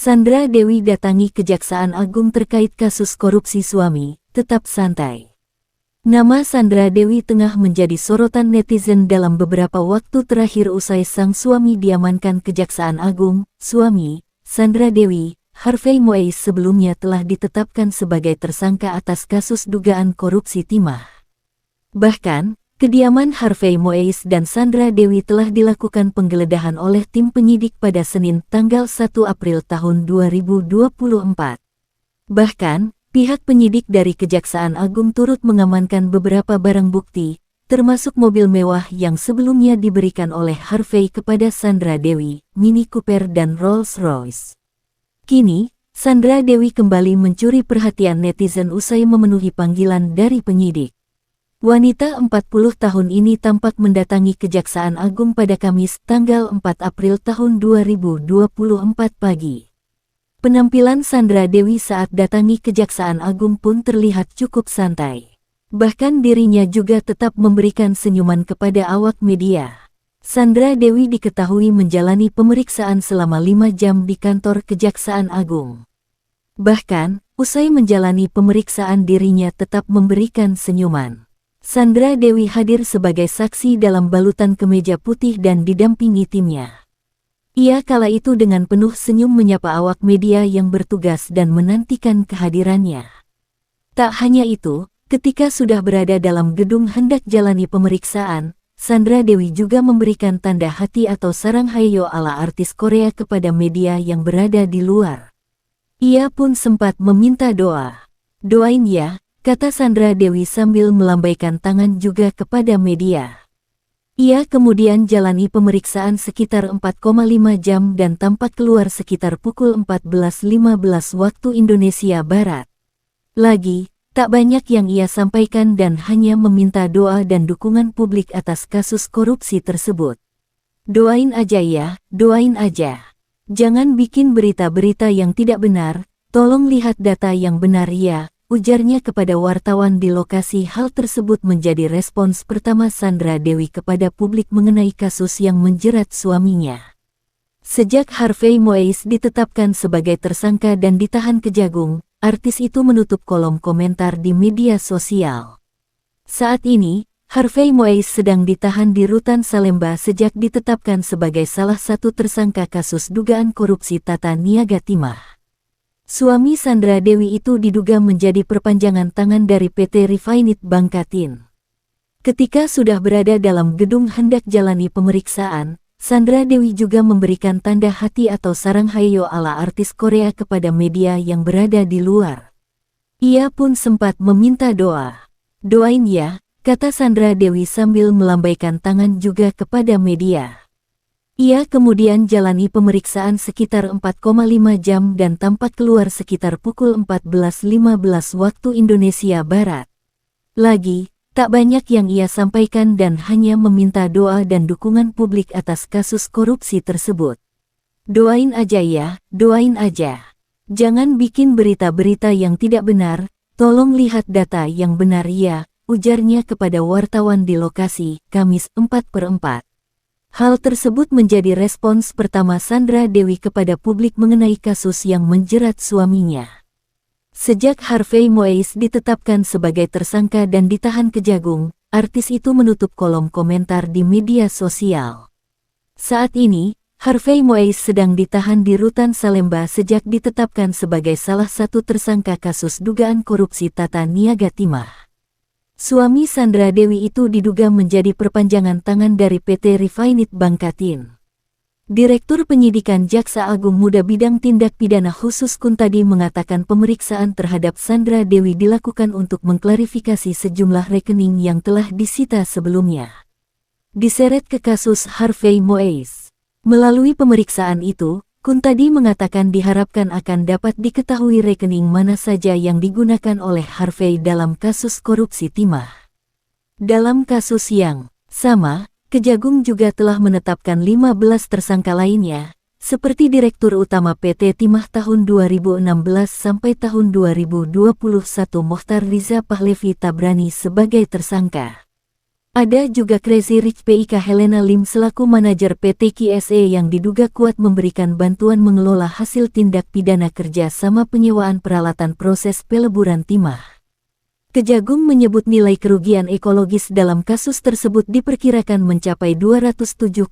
Sandra Dewi datangi Kejaksaan Agung terkait kasus korupsi suami, tetap santai. Nama Sandra Dewi tengah menjadi sorotan netizen dalam beberapa waktu terakhir usai sang suami diamankan Kejaksaan Agung. Suami, Sandra Dewi, Harvey Moise sebelumnya telah ditetapkan sebagai tersangka atas kasus dugaan korupsi timah. Bahkan, kediaman Harvey Moise dan Sandra Dewi telah dilakukan penggeledahan oleh tim penyidik pada Senin tanggal 1 April tahun 2024. Bahkan, pihak penyidik dari Kejaksaan Agung turut mengamankan beberapa barang bukti, termasuk mobil mewah yang sebelumnya diberikan oleh Harvey kepada Sandra Dewi, Mini Cooper dan Rolls-Royce. Kini, Sandra Dewi kembali mencuri perhatian netizen usai memenuhi panggilan dari penyidik. Wanita 40 tahun ini tampak mendatangi Kejaksaan Agung pada Kamis tanggal 4 April tahun 2024 pagi. Penampilan Sandra Dewi saat datangi Kejaksaan Agung pun terlihat cukup santai. Bahkan dirinya juga tetap memberikan senyuman kepada awak media. Sandra Dewi diketahui menjalani pemeriksaan selama 5 jam di kantor Kejaksaan Agung. Bahkan, usai menjalani pemeriksaan dirinya tetap memberikan senyuman. Sandra Dewi hadir sebagai saksi dalam balutan kemeja putih dan didampingi timnya. Ia kala itu dengan penuh senyum menyapa awak media yang bertugas dan menantikan kehadirannya. Tak hanya itu, ketika sudah berada dalam gedung hendak jalani pemeriksaan, Sandra Dewi juga memberikan tanda hati atau sarang hayo ala artis Korea kepada media yang berada di luar. Ia pun sempat meminta doa. "Doain ya," kata Sandra Dewi sambil melambaikan tangan juga kepada media. Ia kemudian jalani pemeriksaan sekitar 4,5 jam dan tampak keluar sekitar pukul 14.15 waktu Indonesia Barat. Lagi, tak banyak yang ia sampaikan dan hanya meminta doa dan dukungan publik atas kasus korupsi tersebut. "Doain aja ya, doain aja. Jangan bikin berita-berita yang tidak benar, tolong lihat data yang benar ya," ujarnya kepada wartawan di lokasi. Hal tersebut menjadi respons pertama Sandra Dewi kepada publik mengenai kasus yang menjerat suaminya. Sejak Harvey Moise ditetapkan sebagai tersangka dan ditahan Kejagung, artis itu menutup kolom komentar di media sosial. Saat ini, Harvey Moise sedang ditahan di Rutan Salemba sejak ditetapkan sebagai salah satu tersangka kasus dugaan korupsi tata niaga timah. Suami Sandra Dewi itu diduga menjadi perpanjangan tangan dari PT Refinit Bangkatin. Ketika sudah berada dalam gedung hendak jalani pemeriksaan, Sandra Dewi juga memberikan tanda hati atau sarang hayo ala artis Korea kepada media yang berada di luar. Ia pun sempat meminta doa. "Doain ya," kata Sandra Dewi sambil melambaikan tangan juga kepada media. Ia kemudian jalani pemeriksaan sekitar 4,5 jam dan tampak keluar sekitar pukul 14.15 waktu Indonesia Barat. Lagi, tak banyak yang ia sampaikan dan hanya meminta doa dan dukungan publik atas kasus korupsi tersebut. "Doain aja ya, doain aja. Jangan bikin berita-berita yang tidak benar, tolong lihat data yang benar ya," ujarnya kepada wartawan di lokasi, Kamis 4/4. Hal tersebut menjadi respons pertama Sandra Dewi kepada publik mengenai kasus yang menjerat suaminya. Sejak Harvey Moise ditetapkan sebagai tersangka dan ditahan Kejagung, artis itu menutup kolom komentar di media sosial. Saat ini, Harvey Moise sedang ditahan di Rutan Salemba sejak ditetapkan sebagai salah satu tersangka kasus dugaan korupsi tata niaga timah. Suami Sandra Dewi itu diduga menjadi perpanjangan tangan dari PT Refinit Bangkatin. Direktur Penyidikan Jaksa Agung Muda Bidang Tindak Pidana Khusus Kuntadi mengatakan pemeriksaan terhadap Sandra Dewi dilakukan untuk mengklarifikasi sejumlah rekening yang telah disita sebelumnya. Diseret ke kasus Harvey Moise. Melalui pemeriksaan itu, Kuntadi mengatakan diharapkan akan dapat diketahui rekening mana saja yang digunakan oleh Harvey dalam kasus korupsi timah. Dalam kasus yang sama, Kejagung juga telah menetapkan 15 tersangka lainnya, seperti Direktur Utama PT Timah tahun 2016 sampai tahun 2021 Mohtar Riza Pahlevi Tabrani sebagai tersangka. Ada juga Crazy Rich PIK Helena Lim selaku manajer PT KSE yang diduga kuat memberikan bantuan mengelola hasil tindak pidana kerja sama penyewaan peralatan proses peleburan timah. Kejagung menyebut nilai kerugian ekologis dalam kasus tersebut diperkirakan mencapai Rp271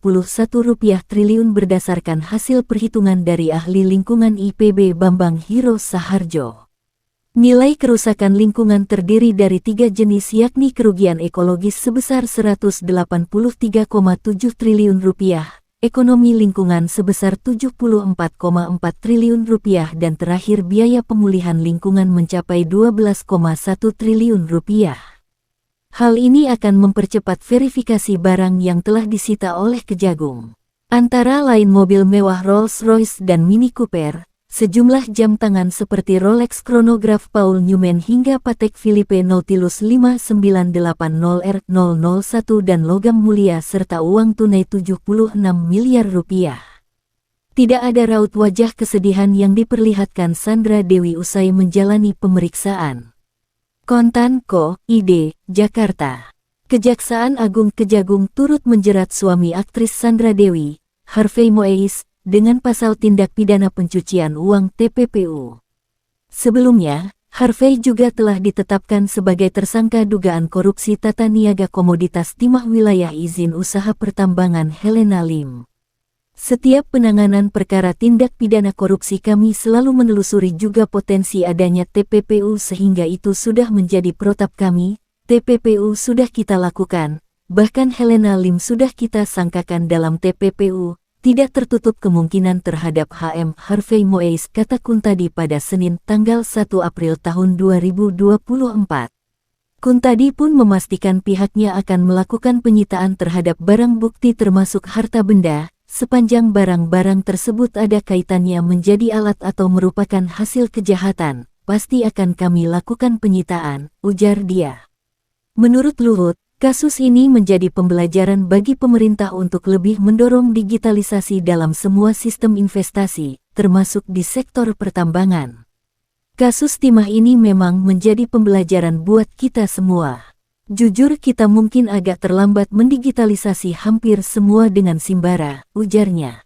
triliun berdasarkan hasil perhitungan dari ahli lingkungan IPB Bambang Hiro Saharjo. Nilai kerusakan lingkungan terdiri dari 3 jenis yakni kerugian ekologis sebesar Rp183,7 triliun, ekonomi lingkungan sebesar Rp74,4 triliun dan terakhir biaya pemulihan lingkungan mencapai Rp12,1 triliun. Hal ini akan mempercepat verifikasi barang yang telah disita oleh Kejagung. Antara lain mobil mewah Rolls-Royce dan Mini Cooper, sejumlah jam tangan seperti Rolex Chronograph Paul Newman hingga Patek Philippe Nautilus 5980R001 dan logam mulia serta uang tunai Rp76 miliar. Tidak ada raut wajah kesedihan yang diperlihatkan Sandra Dewi usai menjalani pemeriksaan. Kontan Ko, ID, Jakarta. Kejaksaan Agung Kejagung turut menjerat suami aktris Sandra Dewi, Harvey Moeis, dengan pasal tindak pidana pencucian uang TPPU. Sebelumnya, Harvey juga telah ditetapkan sebagai tersangka dugaan korupsi tata niaga komoditas timah wilayah izin usaha pertambangan Helena Lim. Setiap penanganan perkara tindak pidana korupsi kami selalu menelusuri juga potensi adanya TPPU sehingga itu sudah menjadi protap kami, TPPU sudah kita lakukan, bahkan Helena Lim sudah kita sangkakan dalam TPPU. Tidak tertutup kemungkinan terhadap HM Harvey Moeis, kata Kuntadi pada Senin tanggal 1 April tahun 2024. Kuntadi pun memastikan pihaknya akan melakukan penyitaan terhadap barang bukti termasuk harta benda, sepanjang barang-barang tersebut ada kaitannya menjadi alat atau merupakan hasil kejahatan, pasti akan kami lakukan penyitaan, ujar dia. Menurut Luhut, kasus ini menjadi pembelajaran bagi pemerintah untuk lebih mendorong digitalisasi dalam semua sistem investasi, termasuk di sektor pertambangan. Kasus timah ini memang menjadi pembelajaran buat kita semua. Jujur kita mungkin agak terlambat mendigitalisasi hampir semua dengan Simbara, ujarnya.